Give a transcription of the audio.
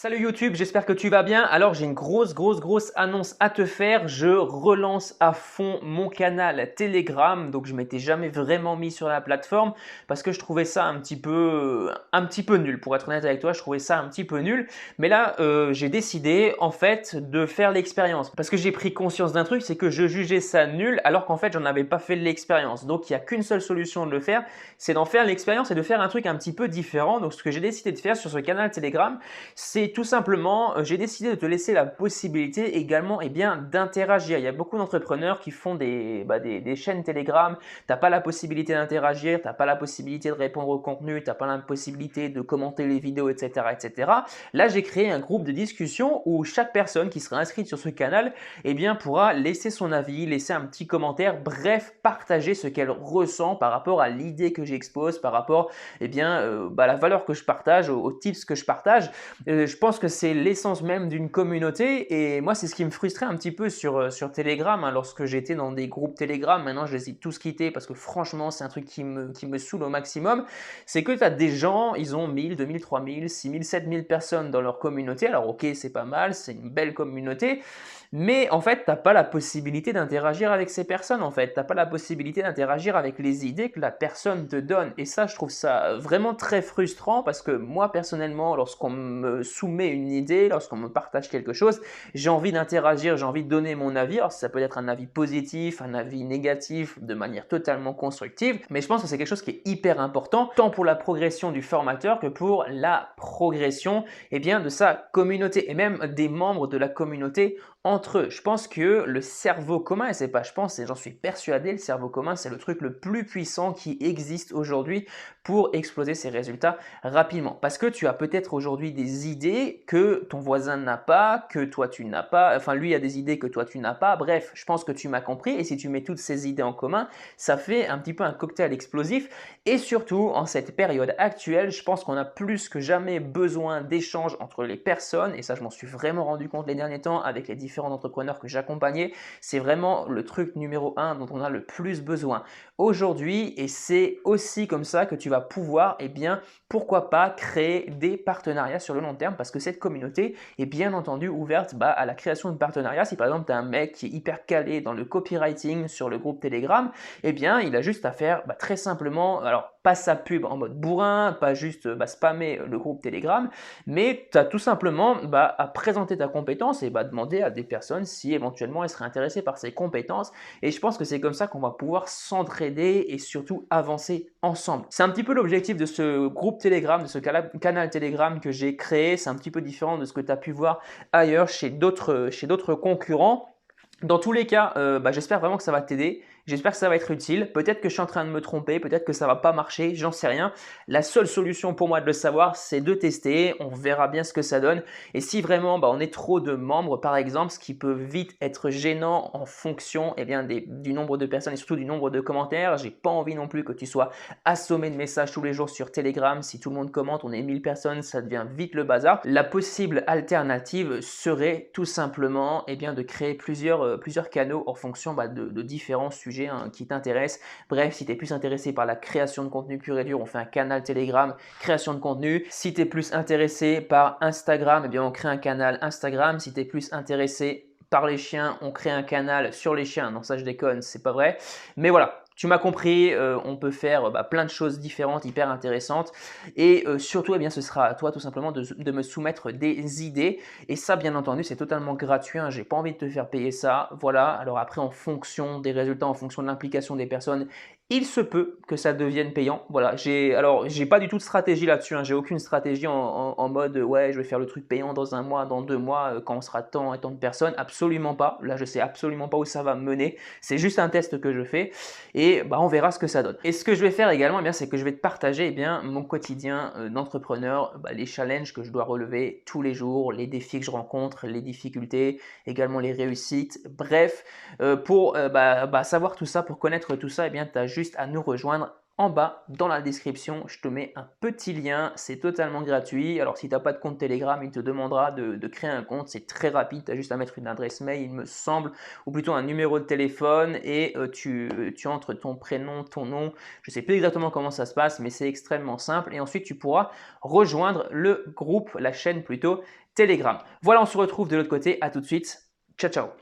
Salut YouTube, j'espère que tu vas bien. Alors j'ai une grosse annonce à te faire. Je relance à fond mon canal Telegram. Donc je m'étais jamais vraiment mis sur la plateforme parce que je trouvais ça un petit peu nul. Pour être honnête avec toi, je trouvais ça un petit peu nul. Mais là, j'ai décidé en fait de faire l'expérience parce que j'ai pris conscience d'un truc, c'est que je jugeais ça nul alors qu'en fait j'en avais pas fait l'expérience. Donc il n'y a qu'une seule solution de le faire, c'est d'en faire l'expérience et de faire un truc un petit peu différent. Donc ce que j'ai décidé de faire sur ce canal Telegram, c'est tout simplement, j'ai décidé de te laisser la possibilité également d'interagir. Il y a beaucoup d'entrepreneurs qui font des chaînes Telegram. Tu n'as pas la possibilité d'interagir, tu n'as pas la possibilité de répondre au contenu, tu n'as pas la possibilité de commenter les vidéos, etc. etc. Là, j'ai créé un groupe de discussion où chaque personne qui sera inscrite sur ce canal pourra laisser son avis, laisser un petit commentaire, bref, partager ce qu'elle ressent par rapport à l'idée que j'expose, par rapport à la valeur que je partage, aux tips que je partage. Je pense que c'est l'essence même d'une communauté et moi c'est ce qui me frustrait un petit peu sur Telegram lorsque j'étais dans des groupes Telegram. Maintenant je les ai tous quittés parce que franchement c'est un truc qui me saoule au maximum. C'est que tu as des gens, ils ont 1000, 2000, 3000, 6000, 7000 personnes dans leur communauté. Alors ok, c'est pas mal, c'est une belle communauté. Mais en fait, tu n'as pas la possibilité d'interagir avec ces personnes. En fait, tu n'as pas la possibilité d'interagir avec les idées que la personne te donne. Et ça, je trouve ça vraiment très frustrant parce que moi, personnellement, lorsqu'on me soumet une idée, lorsqu'on me partage quelque chose, j'ai envie d'interagir, j'ai envie de donner mon avis. Alors, ça peut être un avis positif, un avis négatif, de manière totalement constructive. Mais je pense que c'est quelque chose qui est hyper important, tant pour la progression du formateur que pour la progression de sa communauté et même des membres de la communauté entre eux. Je pense que le cerveau commun, et c'est pas je pense, et j'en suis persuadé, le cerveau commun, c'est le truc le plus puissant qui existe aujourd'hui pour exploser ses résultats rapidement. Parce que tu as peut-être aujourd'hui des idées que ton voisin n'a pas, que toi tu n'as pas, enfin lui a des idées que toi tu n'as pas. Bref, je pense que tu m'as compris et si tu mets toutes ces idées en commun, ça fait un petit peu un cocktail explosif et surtout en cette période actuelle, je pense qu'on a plus que jamais besoin d'échanges entre les personnes et ça je m'en suis vraiment rendu compte les derniers temps avec les différents entrepreneurs que j'accompagnais. C'est vraiment le truc numéro 1 dont on a le plus besoin aujourd'hui et c'est aussi comme ça que tu vas pouvoir pourquoi pas créer des partenariats sur le long terme parce que cette communauté est bien entendu ouverte à la création de partenariats. Si par exemple tu as un mec qui est hyper calé dans le copywriting sur le groupe Telegram, il a juste à faire très simplement, alors pas sa pub en mode bourrin, pas juste spammer le groupe Telegram, mais tu as tout simplement à présenter ta compétence et demander à des personnes si éventuellement elles seraient intéressées par ces compétences. Et je pense que c'est comme ça qu'on va pouvoir s'entraider et surtout avancer ensemble. C'est un petit peu l'objectif de ce groupe Telegram, de ce canal Telegram que j'ai créé. C'est un petit peu différent de ce que tu as pu voir ailleurs chez d'autres concurrents. Dans tous les cas, j'espère vraiment que ça va t'aider. J'espère que ça va être utile. Peut-être que je suis en train de me tromper, peut-être que ça va pas marcher, j'en sais rien. La seule solution pour moi de le savoir, c'est de tester. On verra bien ce que ça donne. Et si vraiment on est trop de membres, par exemple, ce qui peut vite être gênant en fonction du nombre de personnes et surtout du nombre de commentaires. J'ai pas envie non plus que tu sois assommé de messages tous les jours sur Telegram. Si tout le monde commente, on est 1000 personnes, ça devient vite le bazar. La possible alternative serait tout simplement de créer plusieurs canaux en fonction de différents sujets qui t'intéressent. Bref, si tu es plus intéressé par la création de contenu pur et dur, on fait un canal Telegram, création de contenu. Si tu es plus intéressé par Instagram, on crée un canal Instagram. Si tu es plus intéressé par les chiens, on crée un canal sur les chiens. Non, ça je déconne, c'est pas vrai. Mais voilà, tu m'as compris, on peut faire plein de choses différentes, hyper intéressantes. Et surtout, ce sera à toi tout simplement de me soumettre des idées. Et ça, bien entendu, c'est totalement gratuit. Je n'ai pas envie de te faire payer ça. Voilà, alors après, en fonction des résultats, en fonction de l'implication des personnes, il se peut que ça devienne payant. Voilà, j'ai pas du tout de stratégie là-dessus. J'ai aucune stratégie en mode ouais, je vais faire le truc payant dans un mois, dans 2 mois, quand on sera tant et tant de personnes. Absolument pas. Là, je sais absolument pas où ça va me mener. C'est juste un test que je fais et on verra ce que ça donne. Et ce que je vais faire également, c'est que je vais te partager mon quotidien d'entrepreneur, les challenges que je dois relever tous les jours, les défis que je rencontre, les difficultés, également les réussites. Bref, pour savoir tout ça, pour connaître tout ça, tu as juste à nous rejoindre en bas dans la description. Je te mets un petit lien, c'est totalement gratuit. Alors si tu n'as pas de compte Telegram, il te demandera de créer un compte, c'est très rapide, tu as juste à mettre une adresse mail, il me semble, ou plutôt un numéro de téléphone et tu entres ton prénom, ton nom. Je ne sais plus exactement comment ça se passe, mais c'est extrêmement simple et ensuite tu pourras rejoindre le groupe, la chaîne plutôt, Telegram. Voilà, on se retrouve de l'autre côté. À tout de suite. Ciao, ciao.